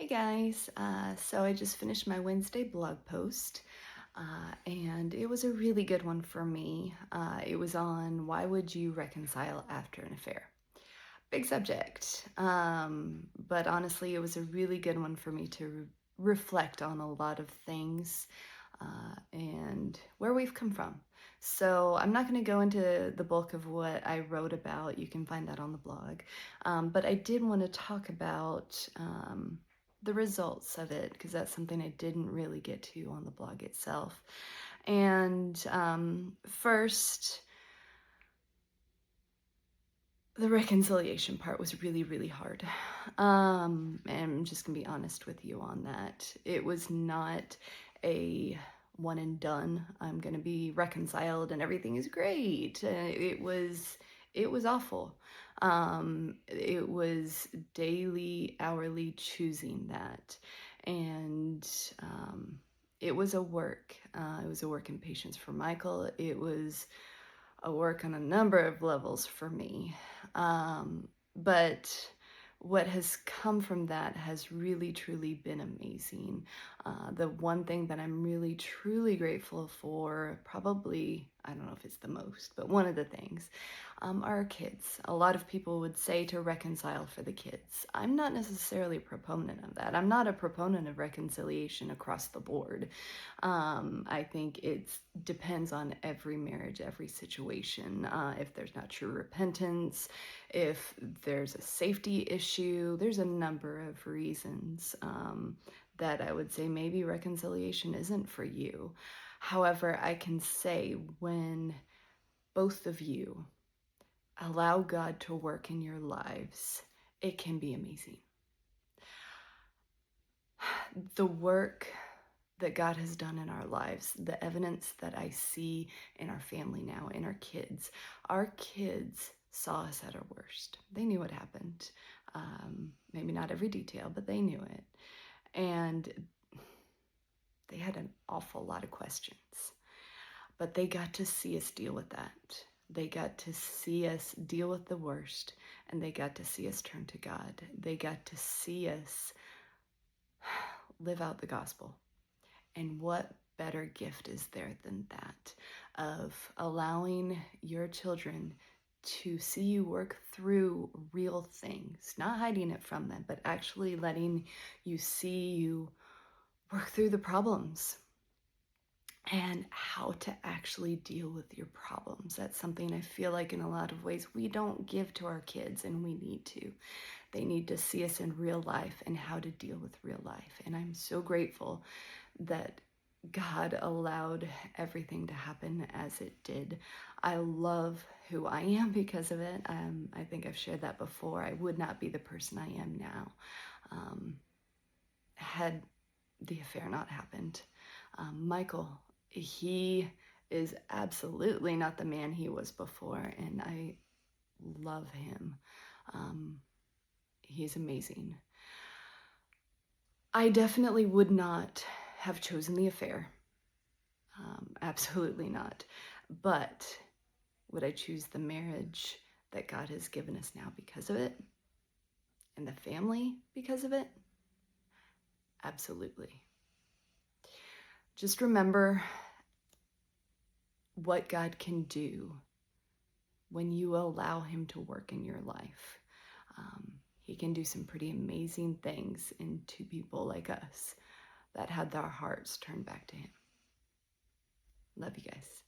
Hey guys, so I just finished my Wednesday blog post, and it was a really good one for me. It was on why would you reconcile after an affair? Big subject, but honestly, it was a really good one for me to reflect on a lot of things and where we've come from. So I'm not going to go into the bulk of what I wrote about. You can find that on the blog. But I did want to talk about the results of it because that's something I didn't really get to on the blog itself. And first, the reconciliation part was really, really hard. And I'm just gonna be honest with you on that. It was not a one and done. I'm gonna be reconciled and everything is great. It was awful. It was daily, hourly choosing that, and it was a work. It was a work in patience for Michael. It was a work on a number of levels for me. But what has come from that has really truly been amazing. The one thing that I'm really truly grateful for, probably, I don't know if it's the most, but one of the things, are our kids. A lot of people would say to reconcile for the kids. I'm not necessarily a proponent of that. I'm not a proponent of reconciliation across the board. I think it depends on every marriage, every situation. If there's not true repentance, if there's a safety issue, there's a number of reasons that I would say maybe reconciliation isn't for you. However, I can say when both of you allow God to work in your lives, it can be amazing. The work that God has done in our lives, the evidence that I see in our family now, in our kids saw us at our worst. They knew what happened. Maybe not every detail, but they knew it. And they had an awful lot of questions. But they got to see us deal with that. They got to see us deal with the worst, and they got to see us turn to God. They got to see us live out the gospel. And what better gift is there than that, of allowing your children to see you work through real things, not hiding it from them, but actually letting you see you work through the problems and how to actually deal with your problems. That's something I feel like in a lot of ways we don't give to our kids, and we need to. They need to see us in real life and how to deal with real life. And I'm so grateful that God allowed everything to happen as it did. I love who I am because of it. I think I've shared that before. I would not be the person I am now had the affair not happened. Michael, he is absolutely not the man he was before, and I love him. He's amazing. I definitely would not have chosen the affair. Absolutely not. But would I choose the marriage that God has given us now because of it? And the family because of it? Absolutely. Just remember what God can do when you allow Him to work in your life. He can do some pretty amazing things into people like us that had their hearts turned back to Him. Love you guys.